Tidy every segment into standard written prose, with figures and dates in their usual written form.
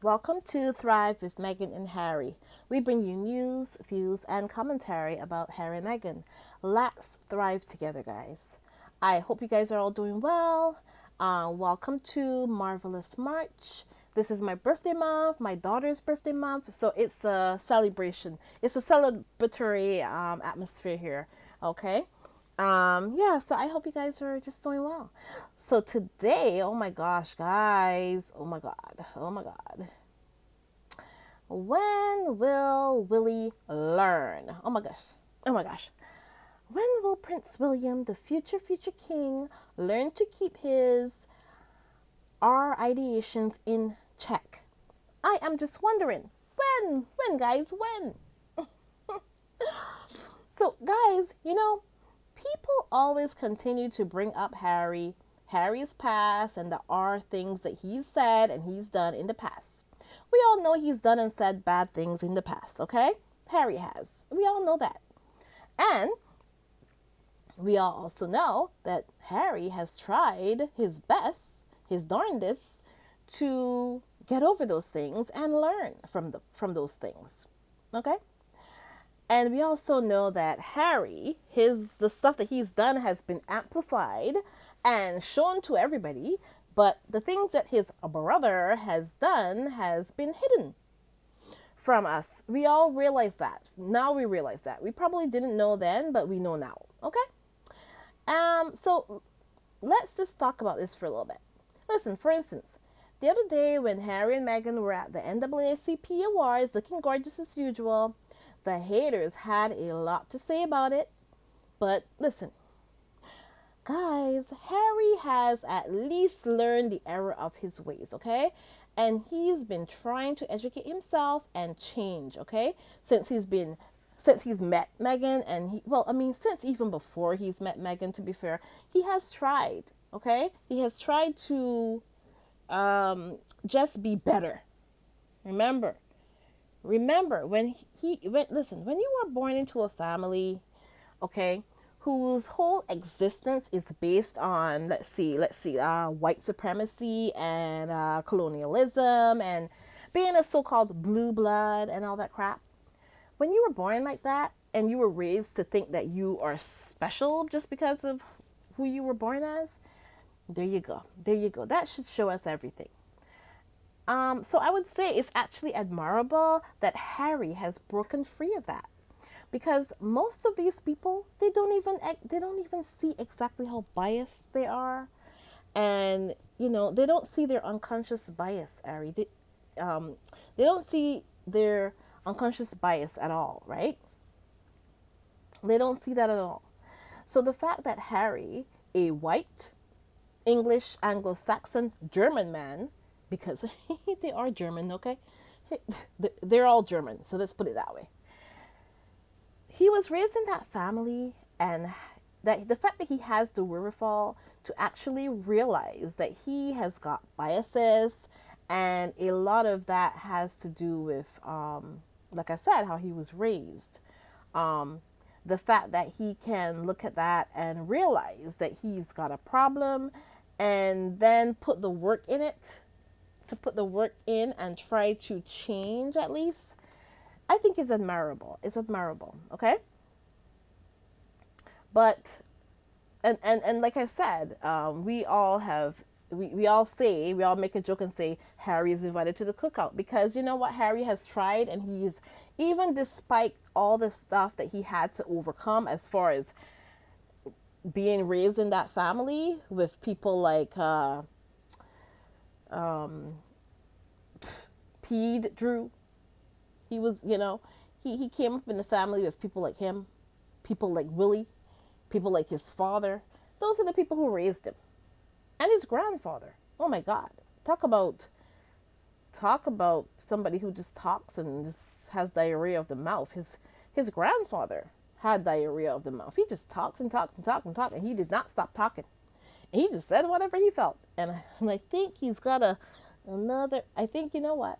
Welcome to Thrive with Meghan and Harry. We bring you news, views, and commentary about Harry and Meghan. Let's thrive together, guys. I hope you guys are all doing well. Welcome to Marvelous March. This is my birthday month, my daughter's birthday month, so it's a celebration. It's a celebratory atmosphere here, okay? Yeah, so I hope you guys are just doing well. So today, oh my gosh, guys, oh my god. When will Willy learn? Oh my gosh, oh my gosh. When will Prince William, the future king, learn to keep his our ideations in check? I am just wondering, when, guys, when? So, guys, people always continue to bring up Harry's past, and there are things that he's said and he's done in the past. We all know he's done and said bad things in the past, okay? Harry has. We all know that. And we all also know that Harry has tried his best, his darndest, to get over those things and learn from those things. Okay? And we also know that Harry, the stuff that he's done has been amplified and shown to everybody, but the things that his brother has done has been hidden from us. We all realize that. Now we realize that. We probably didn't know then, but we know now. Okay? So let's just talk about this for a little bit. Listen, for instance, the other day when Harry and Meghan were at the NAACP Awards looking gorgeous as usual, the haters had a lot to say about it. But listen, guys, Harry has at least learned the error of his ways, okay? And he's been trying to educate himself and change, okay? Since he's met Meghan, and since even before he's met Meghan, to be fair, he has tried, okay? He has tried to just be better. Remember when when you are born into a family, okay, whose whole existence is based on, white supremacy and colonialism and being a so-called blue blood and all that crap. When you were born like that and you were raised to think that you are special just because of who you were born as, there you go. That should show us everything. So I would say it's actually admirable that Harry has broken free of that, because most of these people, they don't even see exactly how biased they are, and they don't see their unconscious bias, Harry. They don't see their unconscious bias at all, right? They don't see that at all. So the fact that Harry, a white English Anglo-Saxon German man, because they are German, okay? They're all German, so let's put it that way. He was raised in that family, and that the fact that he has the wherewithal to actually realize that he has got biases, and a lot of that has to do with, like I said, how he was raised. The fact that he can look at that and realize that he's got a problem, and then put the work in and try to change, at least, I think is admirable. It's admirable, okay? But and like I said, we all make a joke and say Harry is invited to the cookout, because you know what, Harry has tried, and he's, even despite all the stuff that he had to overcome as far as being raised in that family with people like Pede Drew. He was, he came up in the family with people like him, people like Willy, people like his father. Those are the people who raised him. And his grandfather. Oh my God. Talk about somebody who just talks and just has diarrhea of the mouth. His grandfather had diarrhea of the mouth. He just talked and talked and talked and talked, and he did not stop talking. And he just said whatever he felt. And I think he's got I think, you know what?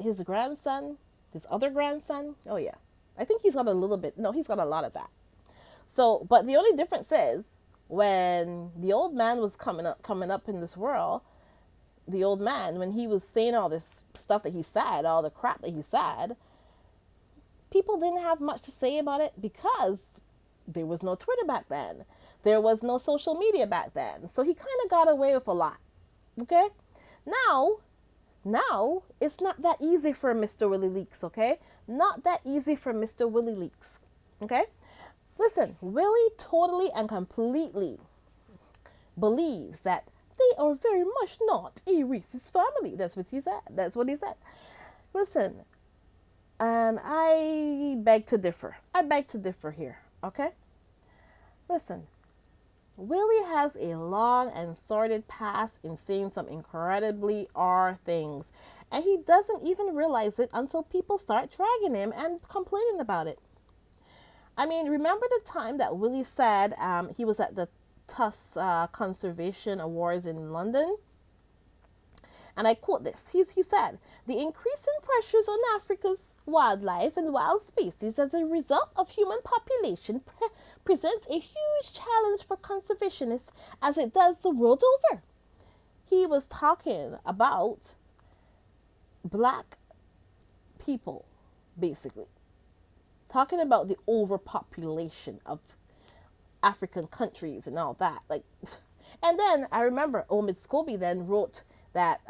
His other grandson, oh yeah. I think he's got a little bit, no, he's got a lot of that. So, but the only difference is, when the old man was coming up in this world, the old man, when he was saying all this stuff that he said, all the crap that he said, people didn't have much to say about it because there was no Twitter back then. There was no social media back then. So he kind of got away with a lot. Okay? Now, now it's not that easy for Mr. Willy Leaks, okay? Not that easy for Mr. Willy Leaks. Okay? Listen, Willy totally and completely believes that they are very much not a racist family. That's what he said. That's what he said. Listen, and I beg to differ. I beg to differ here, okay? Listen, Willy has a long and sordid past in saying some incredibly R things, and he doesn't even realize it until people start dragging him and complaining about it. I mean, remember the time that Willy said he was at the Tusk Conservation Awards in London? And I quote this. He said, "The increasing pressures on Africa's wildlife and wild species as a result of human population presents a huge challenge for conservationists as it does the world over." He was talking about black people, basically. Talking about the overpopulation of African countries and all that. Like, and then I remember Omid Scobie then wrote that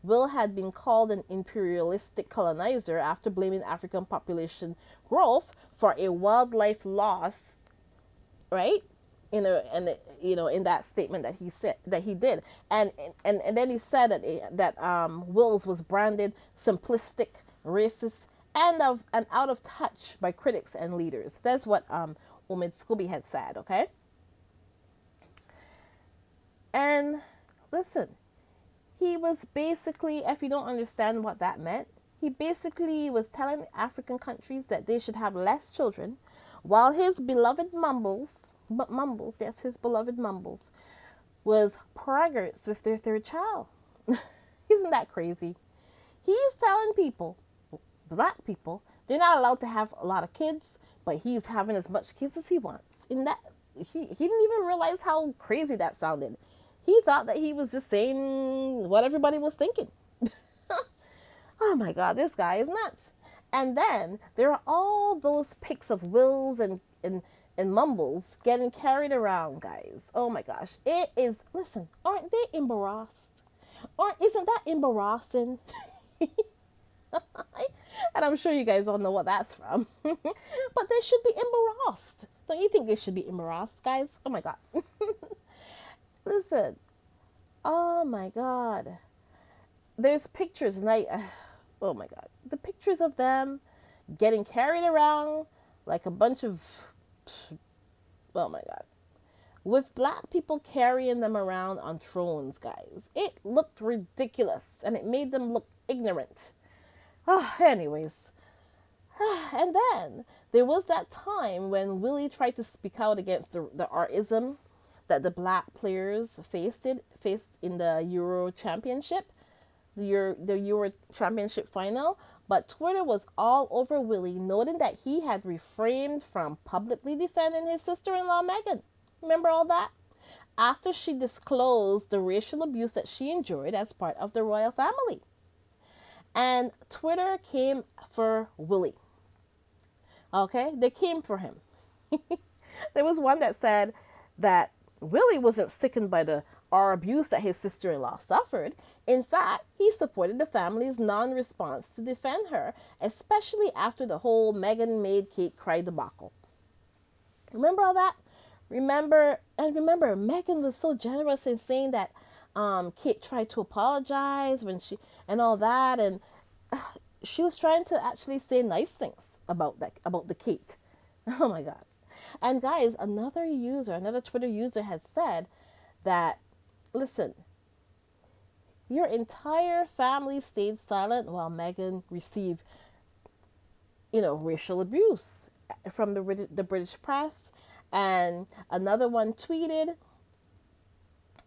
Will had been called an imperialistic colonizer after blaming African population growth for a wildlife loss, right? In that statement that he said that he did, and then he said that Wills was branded simplistic, racist, and out of touch by critics and leaders. That's what Omid Scobie had said. Okay, and listen. He was basically, if you don't understand what that meant, he basically was telling African countries that they should have less children, while his beloved Mumbles, yes, his beloved Mumbles, was preggers with their third child. Isn't that crazy? He's telling people, black people, they're not allowed to have a lot of kids, but he's having as much kids as he wants. In that, he didn't even realize how crazy that sounded. He thought that he was just saying what everybody was thinking. Oh my God, this guy is nuts. And then there are all those pics of Wills and Mumbles getting carried around, guys. Oh my gosh. It is, listen, aren't they embarrassed? Isn't that embarrassing? And I'm sure you guys all know what that's from. But they should be embarrassed. Don't you think they should be embarrassed, guys? Oh my God. Listen, oh my God, there's pictures and oh my God, the pictures of them getting carried around like a bunch of, oh my God, with black people carrying them around on thrones, guys. It looked ridiculous and it made them look ignorant. Anyways, and then there was that time when Willy tried to speak out against the artism that the black players faced in the Euro Championship, the Euro Championship final. But Twitter was all over Willy, noting that he had refrained from publicly defending his sister-in-law Meghan. Remember all that? After she disclosed the racial abuse that she endured as part of the royal family. And Twitter came for Willy. Okay? They came for him. There was one that said that Willy wasn't sickened by the abuse that his sister-in-law suffered. In fact, he supported the family's non-response to defend her, especially after the whole Meghan made Kate cry debacle. Remember all that? Remember, Meghan was so generous in saying that Kate tried to apologize when she, and all that, and she was trying to actually say nice things about the Kate. Oh my God. And guys, another Twitter user had said that, listen, your entire family stayed silent while Meghan received, racial abuse from the British press. And another one tweeted,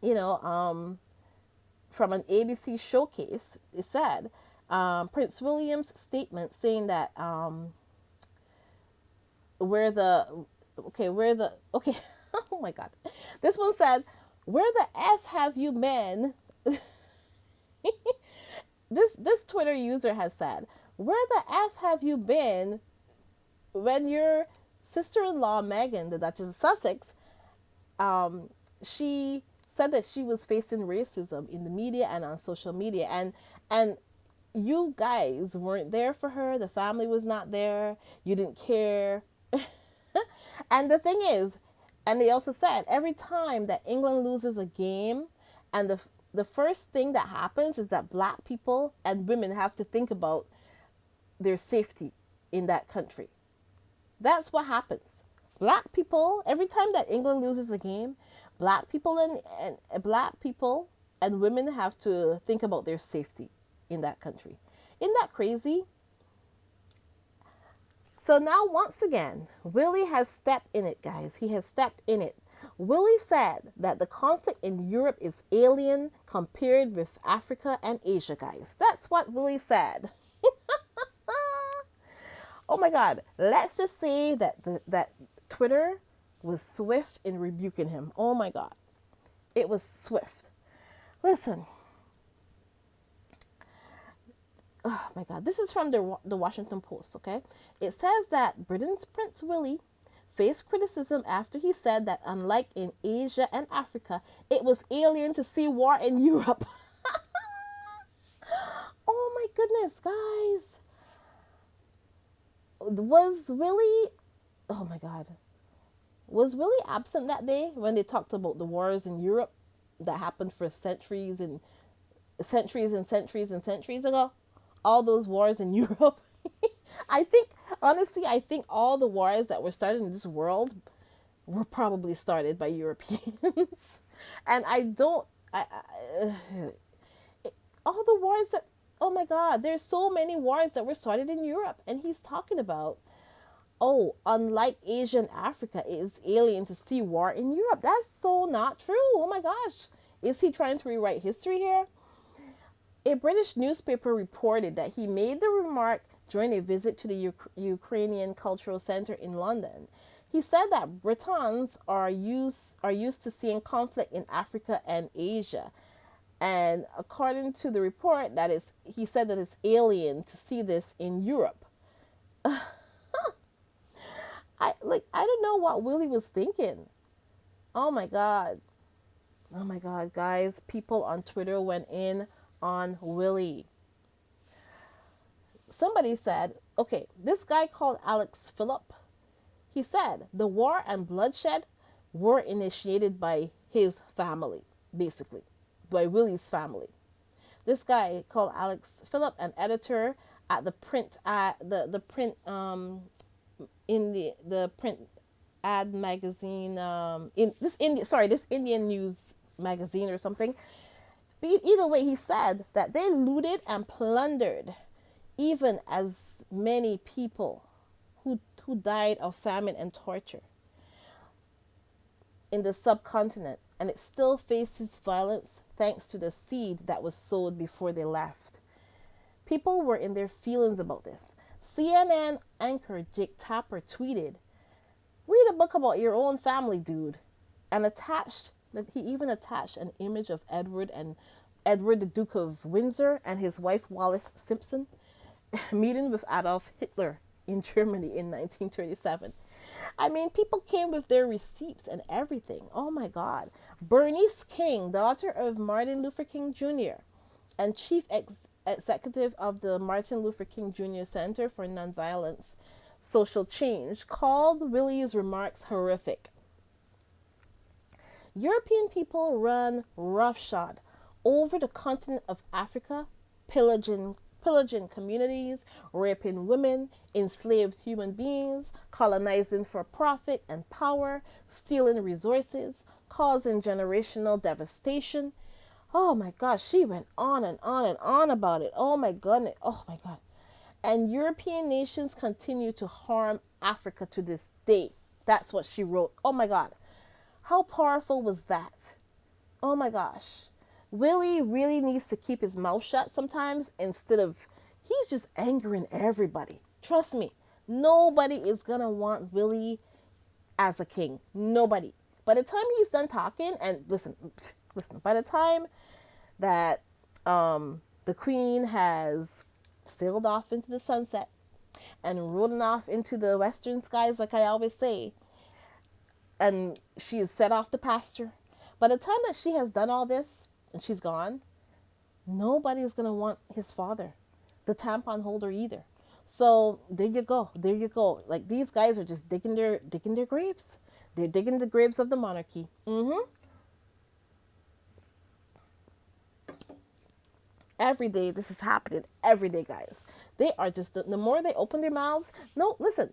from an ABC showcase, it said, Prince William's statement saying that, oh my God. This one said, "Where the F have you men This Twitter user has said, "Where the f have you been when your sister-in-law Megan, the Duchess of Sussex, um, she said that she was facing racism in the media and on social media, and you guys weren't there for her. The family was not there. You didn't care." And the thing is, and they also said every time that England loses a game, and the first thing that happens is that black people and women have to think about their safety in that country. That's what happens. Black people, every time that England loses a game, black people and black people and women have to think about their safety in that country. Isn't that crazy? So now once again, Willie has stepped in it, guys. He has stepped in it. Willie said that the conflict in Europe is alien compared with Africa and Asia, guys. That's what Willie said. Oh my God. Let's just say that that Twitter was swift in rebuking him. Oh my God. It was swift. Listen. Oh my God. This is from the Washington Post, okay? It says that Britain's Prince Willie faced criticism after he said that unlike in Asia and Africa, it was alien to see war in Europe. Oh my goodness, guys. Was Willie, oh my God, was Willie absent that day when they talked about the wars in Europe that happened for centuries and centuries and centuries and centuries ago? All those wars in Europe. I think, honestly, I think all the wars that were started in this world were probably started by Europeans. And I don't, all the wars that, oh my God, there's so many wars that were started in Europe. And he's talking about, oh, unlike Asia and Africa, it is alien to see war in Europe. That's so not true. Oh my gosh. Is he trying to rewrite history here? A British newspaper reported that he made the remark during a visit to the Ukrainian Cultural Center in London. He said that Britons are used to seeing conflict in Africa and Asia. And according to the report, he said that it's alien to see this in Europe. I don't know what Willie was thinking. Oh my God. Oh my God, guys, people on Twitter went in on Willie. Somebody said, okay, this guy called Alex Phillip, he said the war and bloodshed were initiated by his family, basically, by Willie's family. This guy called Alex Phillip, an editor at the print in the print ad magazine in this Indian news magazine or something. But either way, he said that they looted and plundered even as many people who died of famine and torture in the subcontinent, and it still faces violence thanks to the seed that was sowed before they left. People were in their feelings about this. CNN anchor Jake Tapper tweeted, "Read a book about your own family, dude," and he even attached an image of Edward the Duke of Windsor and his wife Wallis Simpson meeting with Adolf Hitler in Germany in 1937. I mean, people came with their receipts and everything. Oh my God. Bernice King, daughter of Martin Luther King Jr. and chief executive of the Martin Luther King Jr. Center for Nonviolence Social Change, called Willie's remarks horrific. European people run roughshod over the continent of Africa, pillaging communities, raping women, enslaved human beings, colonizing for profit and power, stealing resources, causing generational devastation. Oh my gosh, she went on and on and on about it. Oh my goodness. Oh my God. And European nations continue to harm Africa to this day. That's what she wrote. Oh my God. How powerful was that? Oh my gosh. Willie really needs to keep his mouth shut sometimes instead of, he's just angering everybody. Trust me, nobody is going to want Willie as a king. Nobody. By the time he's done talking, and listen, by the time that The queen has sailed off into the sunset and rolling off into the western skies, like I always say, and she is set off to pasture. By the time that she has done all this and she's gone, nobody's gonna want his father, the tampon holder, either. So there you go. There you go. Like, these guys are just digging their graves. They're digging the graves of the monarchy. Every day this is happening. Every day, guys. They are just the more they open their mouths. No, listen.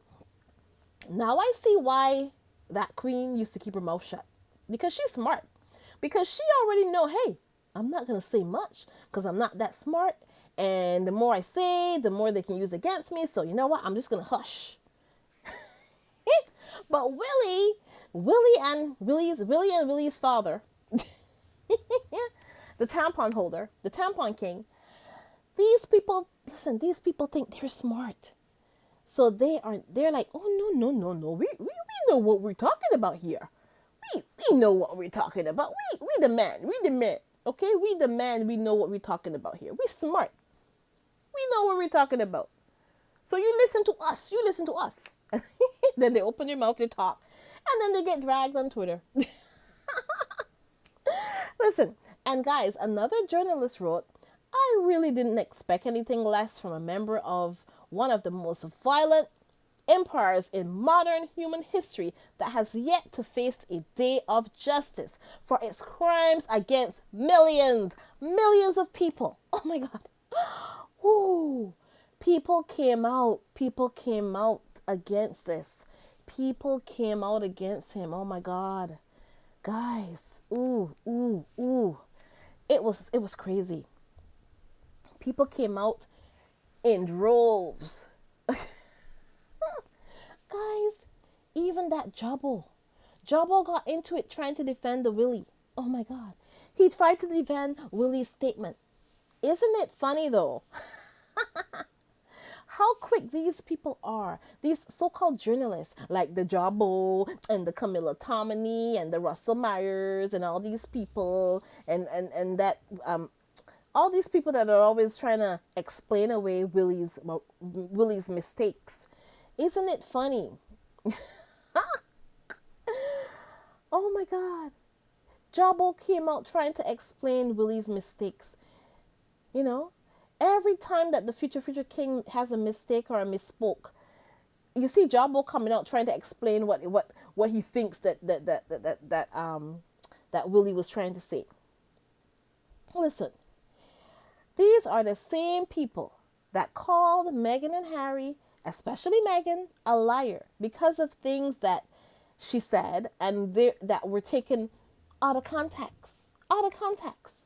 Now I see why that queen used to keep her mouth shut, because she's smart. Because she already know, hey, I'm not gonna say much because I'm not that smart. And the more I say, the more they can use against me. So you know what? I'm just gonna hush. But Willy and Willy's father, the tampon holder, the tampon king. These people, listen. These people think they're smart. So they're like, oh, no. We know what we're talking about here. We know what we're talking about. We the man. We the man. Okay? We the man. We know what we're talking about here. We smart. We know what we're talking about. So you listen to us. You listen to us. Then they open their mouth, they talk. And then they get dragged on Twitter. Listen, and guys, another journalist wrote, I really didn't expect anything less from a member of one of the most violent empires in modern human history that has yet to face a day of justice for its crimes against millions of people. Oh my God. Ooh. People came out against this. People came out against him. Oh my God. Guys. Ooh. It was crazy. People came out in droves. Guys, even that Jabbo got into it trying to defend the Willy. Oh my God. He tried to defend Willy's statement. Isn't it funny though? How quick these people are. These so-called journalists like the Jabbo and the Camilla Tominey and the Russell Myers and all these people and that all these people that are always trying to explain away Willy's mistakes. Isn't it funny? Oh my God. Jabbo came out trying to explain Willy's mistakes. You know, every time that the future king has a mistake or a misspoke, you see Jabbo coming out trying to explain what he thinks that Willy was trying to say. Listen, these are the same people that called Meghan and Harry, especially Meghan, a liar because of things that she said and that were taken out of context. Out of context.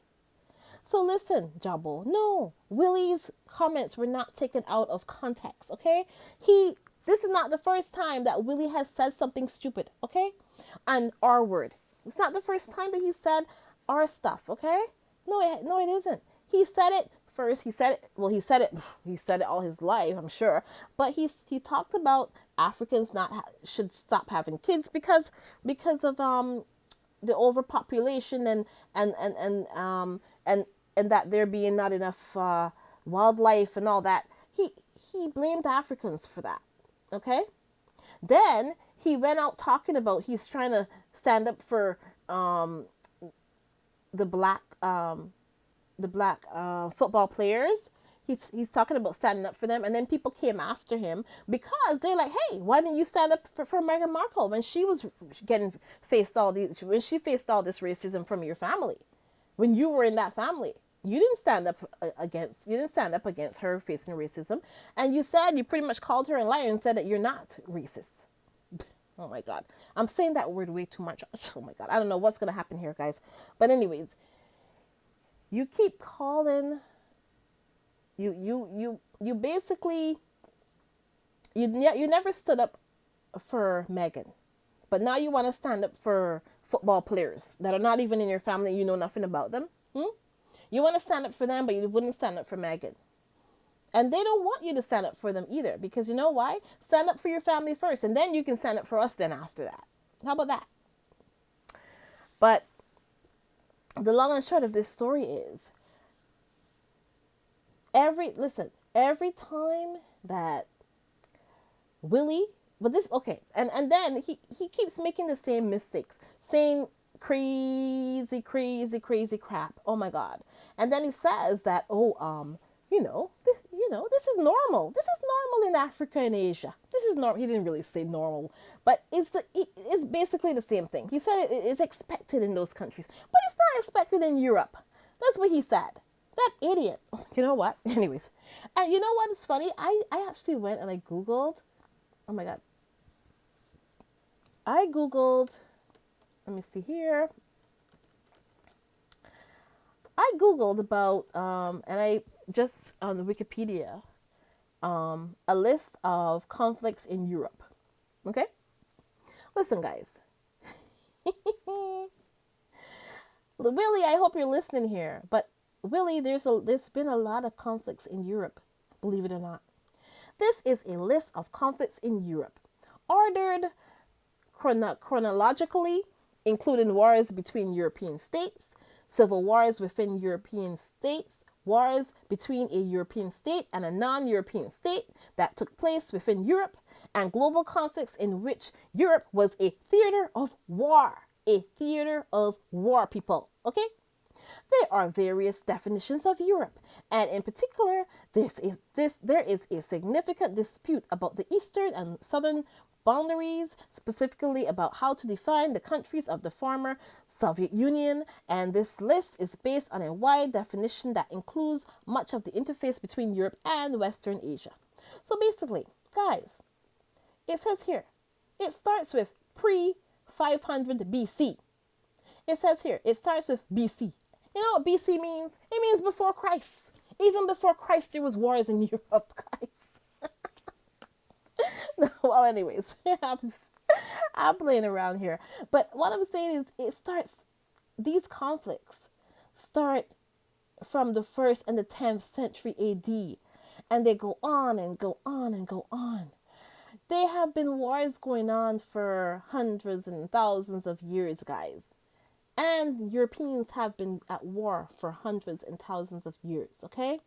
So listen, Jabbo. No, Willy's comments were not taken out of context. Okay, this is not the first time that Willy has said something stupid. Okay, an R word. It's not the first time that he said R stuff. Okay, no, it isn't. He said it first. He said it. Well, he said it. He said it all his life, I'm sure. But he talked about Africans should stop having kids because of the overpopulation and that there being not enough wildlife and all that. He blamed Africans for that. Okay. Then he went out talking about he's trying to stand up for the black football players. He's talking about standing up for them, and then people came after him because they're like, "Hey, why didn't you stand up for Meghan Markle when she was faced all this racism from your family? When you were in that family, you didn't stand up against her facing racism, and you pretty much called her a liar and said that you're not racist." Oh my God, I'm saying that word way too much. Oh my God, I don't know what's gonna happen here, guys. But anyways, you keep calling. You basically you never stood up for Meghan, but now you want to stand up for football players that are not even in your family. You know nothing about them. You want to stand up for them, but you wouldn't stand up for Meghan. And they don't want you to stand up for them either, because you know why? Stand up for your family first, and then you can stand up for us then after that. How about that? But the long and short of this story is every time that Willy, but this okay, and then he keeps making the same mistakes, saying crazy crap. Oh my god! And then he says that this is normal. This is normal in Africa and Asia. This is normal. He didn't really say normal, but it's basically the same thing. He said it's expected in those countries, but it's not expected in Europe. That's what he said. That idiot. You know what? Anyways, and you know what is funny? I actually went and I googled. Oh my god. I googled. Let me see here. I googled about and I just on Wikipedia a list of conflicts in Europe. Okay, listen, guys. Willie, I hope you're listening here. But Willie, there's been a lot of conflicts in Europe, believe it or not. This is a list of conflicts in Europe, ordered chronologically, including wars between European states, civil wars within European states, wars between a European state and a non-European state that took place within Europe, and global conflicts in which Europe was a theater of war. A theater of war, people. Okay? There are various definitions of Europe, and in particular, there is a significant dispute about the eastern and southern boundaries, specifically about how to define the countries of the former Soviet Union, and this list is based on a wide definition that includes much of the interface between Europe and Western Asia. So basically, guys, it says here, it starts with pre 500 BC. It says here, it starts with BC. You know what BC means? It means before Christ. Even before Christ, there was wars in Europe, guys. Well, anyways, I'm playing around here. But what I'm saying is these conflicts start from the 1st and the 10th century AD. And they go on and go on and go on. They have been wars going on for hundreds and thousands of years, guys. And Europeans have been at war for hundreds and thousands of years, okay?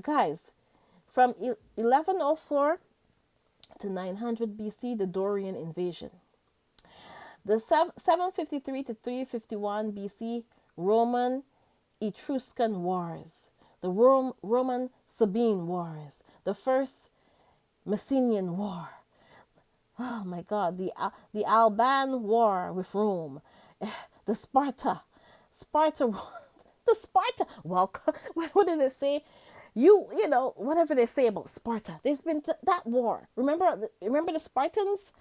Guys, from 1104 to 900 BC, the Dorian invasion. The 753 to 351 BC, Roman Etruscan Wars. The Roman Sabine Wars. The First Messenian War. Oh my God, the Alban War with Rome, the Sparta, the Sparta. Well, what did it say? You know whatever they say about Sparta. There's been that war. Remember the Spartans?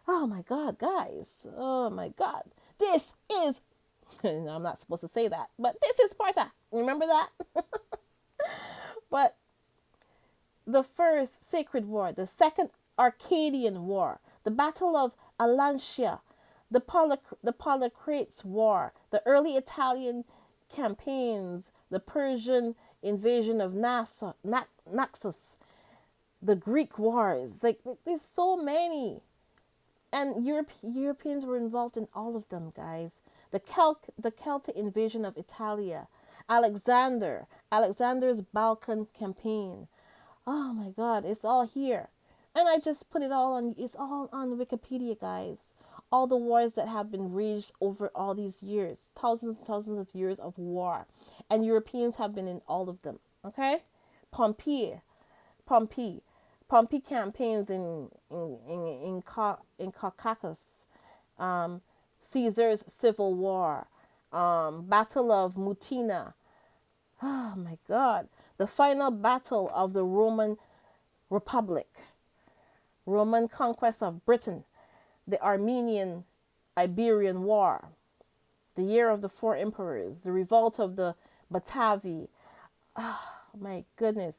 Oh my God, guys. Oh my God. This is. I'm not supposed to say that, but this is Sparta. Remember that? But the First Sacred War, the Second Arcadian War, the Battle of Alantia, the Polycrates War, the early Italian campaigns, the Persian invasion of Naxos, the Greek wars. Like there's so many, and Europeans were involved in all of them, guys. The Celtic invasion of Italia, Alexander's Balkan campaign. Oh my God, it's all here. And I just put it all on, it's all on Wikipedia, guys. All the wars that have been waged over all these years, thousands and thousands of years of war. And Europeans have been in all of them, okay? Pompey campaigns in Caucasus, Caesar's Civil War, Battle of Mutina. Oh my God. The final battle of the Roman Republic, Roman conquest of Britain, the Armenian Iberian War, the Year of the Four Emperors, the revolt of the Batavi. Oh my goodness.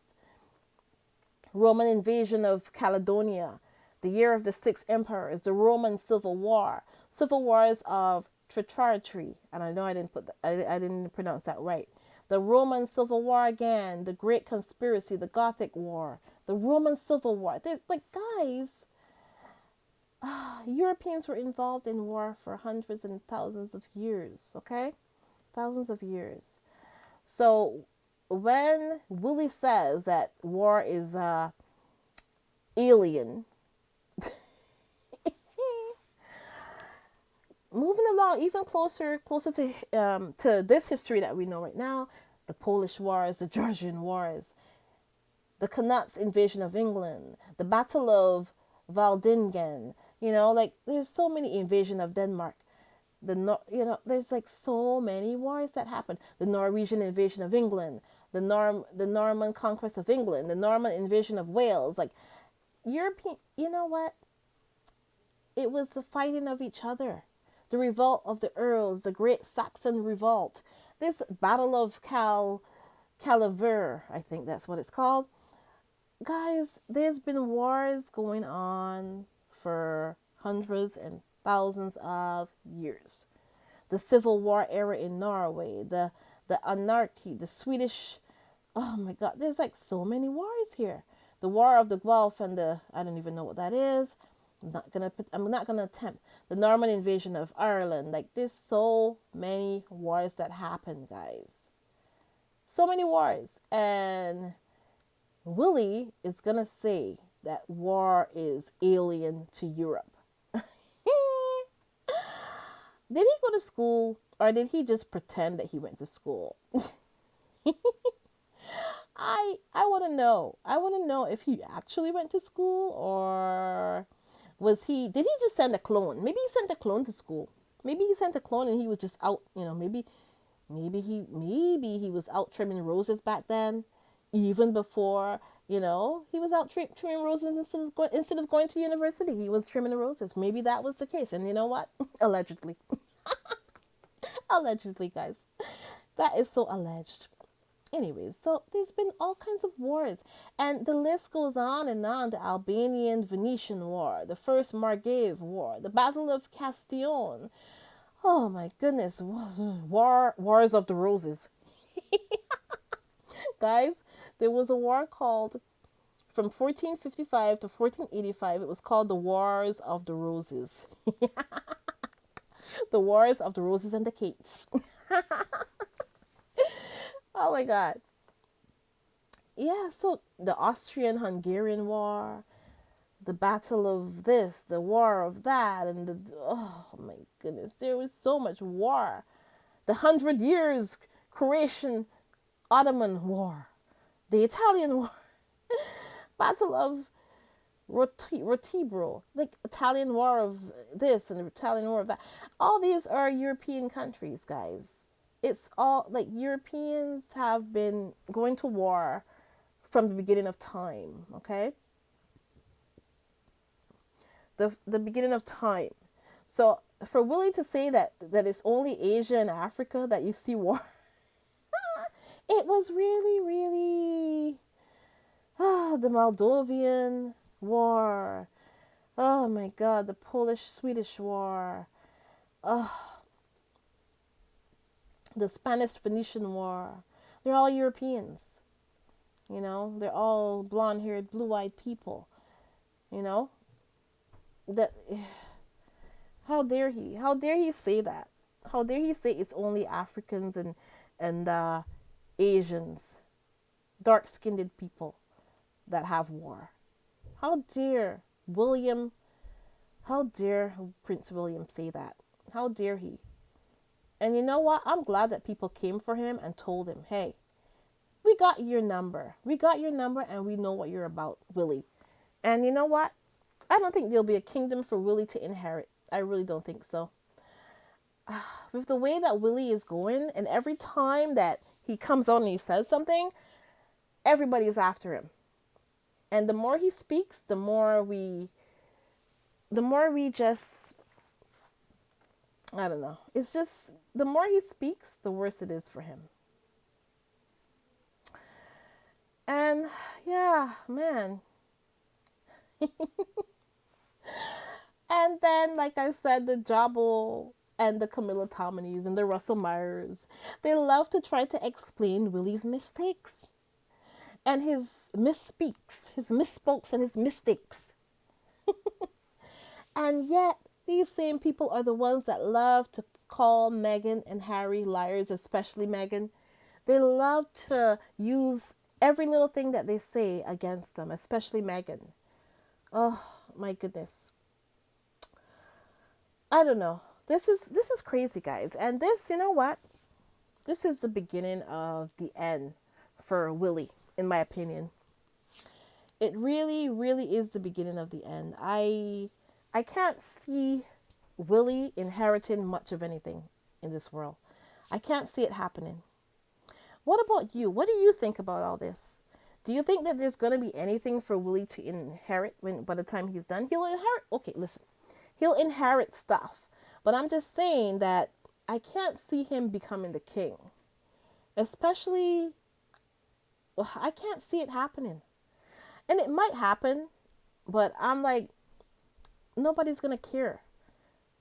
Roman invasion of Caledonia, the Year of the Six Emperors, the Roman Civil War, civil wars of Tricharity, and I know I didn't pronounce that right. The Roman Civil War again, the Great Conspiracy, the Gothic War, the Roman Civil War. Like, guys, Europeans were involved in war for hundreds and thousands of years, okay? Thousands of years. So when Willie says that war is alien, moving along even closer to this history that we know right now, the Polish Wars, the Georgian Wars, the Canucks invasion of England, the Battle of Valdingen, like there's so many invasion of Denmark. There's like so many wars that happened. The Norwegian invasion of England, the Norman conquest of England, the Norman invasion of Wales, like European, you know what? It was the fighting of each other. The revolt of the Earls, the Great Saxon Revolt, this Battle of Calaver, I think that's what it's called. Guys, there's been wars going on for hundreds and thousands of years. The Civil War era in Norway, the anarchy, the Swedish. Oh my God, there's like so many wars here. The War of the Guelph and the I don't even know what that is. I'm not gonna attempt the Norman invasion of Ireland. Like there's so many wars that happen, guys. So many wars, and Willie is gonna say that war is alien to Europe. Did he go to school or did he just pretend that he went to school? I want to know. I want to know if he actually went to school or did he just send a clone? Maybe he sent a clone to school. Maybe he sent a clone and he was just out, maybe he was out trimming roses back then, even before, he was out trimming roses instead of going to university. He was trimming the roses. Maybe that was the case. And you know what? Allegedly. Allegedly, guys. That is so alleged. Anyways, so there's been all kinds of wars, and the list goes on and on. The Albanian Venetian War, the First Margrave War, the Battle of Castillon. Oh my goodness, wars of the roses. Guys, there was a war called from 1455 to 1485. It was called the Wars of the Roses. The Wars of the Roses and the Cates. Oh my God. Yeah, so the Austrian-Hungarian War, the Battle of this, the War of that, and oh my goodness, there was so much war. The 100 Years Croatian Ottoman War, the Italian War, Battle of Rotibro, like Italian War of this and the Italian War of that. All these are European countries, guys. It's all like Europeans have been going to war from the beginning of time, okay? The beginning of time. So for Willie to say that it's only Asia and Africa that you see war, it was really, really the Moldovan War. Oh my God, the Polish-Swedish War. The Spanish-Venetian War. They're all Europeans. They're all blonde-haired, blue-eyed people. That how dare he? How dare he say that? How dare he say it's only Africans and Asians, dark-skinned people that have war? How dare William? How dare Prince William say that? How dare he? And you know what? I'm glad that people came for him and told him, hey, we got your number. We got your number and we know what you're about, Willie. And you know what? I don't think there'll be a kingdom for Willie to inherit. I really don't think so. With the way that Willie is going, and every time that he comes out and he says something, everybody's after him. And the more he speaks, the more we just, I don't know. It's just, the more he speaks, the worse it is for him. And yeah, man. And then, like I said, the Jabbo and the Camilla Tominis and the Russell Myers, they love to try to explain Willie's mistakes and his misspeaks, his misspokes and his mistakes. And yet, these same people are the ones that love to call Meghan and Harry liars, especially Meghan. They love to use every little thing that they say against them, especially Megan. Oh my goodness. I don't know. This is crazy, guys. And this, you know what? This is the beginning of the end for Willy, in my opinion. It really, really is the beginning of the end. I can't see Willy inheriting much of anything in this world. I can't see it happening. What about you? What do you think about all this? Do you think that there's going to be anything for Willy to inherit when by the time he's done? He'll inherit. Okay, listen. He'll inherit stuff. But I'm just saying that I can't see him becoming the king. Especially, well, I can't see it happening. And it might happen, but I'm like, nobody's going to care.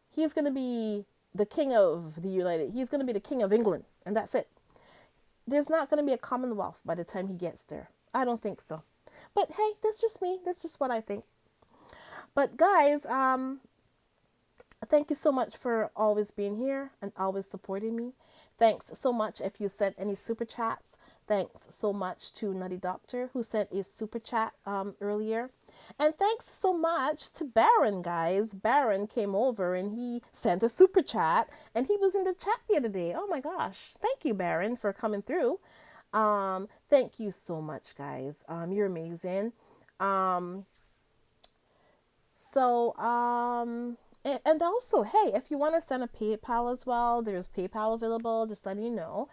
He's going to be the king of the United. He's going to be the king of England, and that's it. There's not going to be a Commonwealth by the time he gets there. I don't think so. But hey, that's just me. That's just what I think. But guys, thank you so much for always being here and always supporting me. Thanks so much if you sent any super chats. Thanks so much to Nutty Doctor who sent a super chat earlier. And thanks so much to Baron, guys. Baron came over and he sent a super chat and he was in the chat the other day. Oh my gosh. Thank you, Baron, for coming through. Thank you so much, guys. You're amazing. Um, and also, hey, if you want to send a PayPal as well, there's PayPal available. Just letting you know.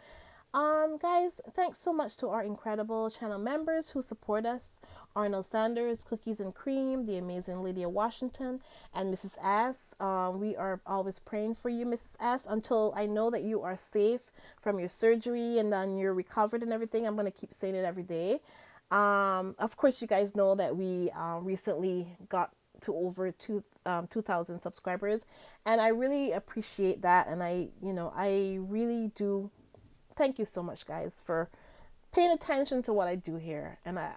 Guys, thanks so much to our incredible channel members who support us. Arnold Sanders, Cookies and Cream, the amazing Lydia Washington, and Mrs. S. We are always praying for you, Mrs. S, until I know that you are safe from your surgery and then you're recovered and everything. I'm going to keep saying it every day. Of course, you guys know that we recently got to over 2,000 subscribers, and I really appreciate that. And I really do. Thank you so much, guys, for paying attention to what I do here. And I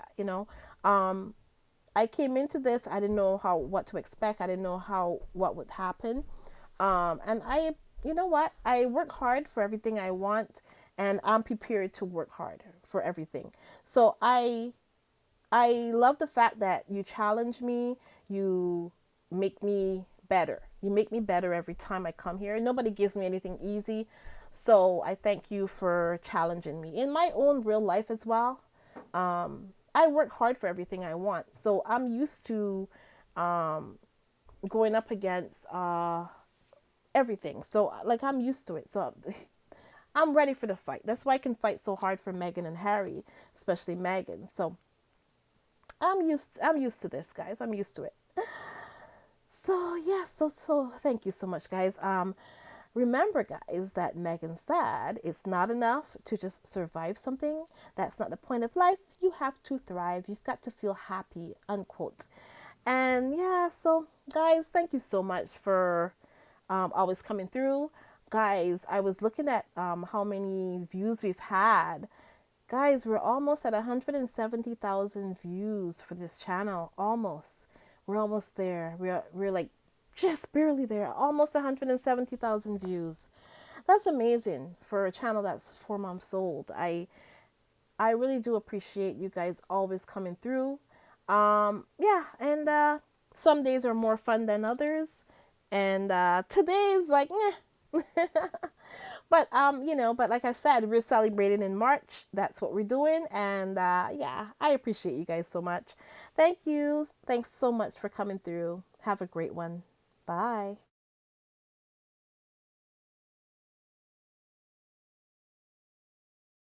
came into this. I didn't know what to expect. I didn't know what would happen. And you know what? I work hard for everything I want, and I'm prepared to work hard for everything. So I love the fact that you challenge me. You make me better. You make me better every time I come here. Nobody gives me anything easy. So I thank you for challenging me in my own real life as well. I work hard for everything I want. So I'm used to going up against everything. So like I'm used to it. So I'm ready for the fight. That's why I can fight so hard for Meghan and Harry, especially Meghan. So I'm used to this, guys. I'm used to it. So yeah, so thank you so much, guys. Remember, guys, that Megan said it's not enough to just survive something. That's not the point of life. You have to thrive. You've got to feel happy, unquote. And yeah, so guys, thank you so much for always coming through. Guys, I was looking at how many views we've had. Guys, we're almost at 170,000 views for this channel. Almost. We're almost there. We're like just barely there. Almost 170,000 views. That's amazing for a channel that's 4 months old. I really do appreciate you guys always coming through. Yeah, and some days are more fun than others. And today's like, meh. But like I said, we're celebrating in March. That's what we're doing. And yeah, I appreciate you guys so much. Thank you. Thanks so much for coming through. Have a great one. Bye.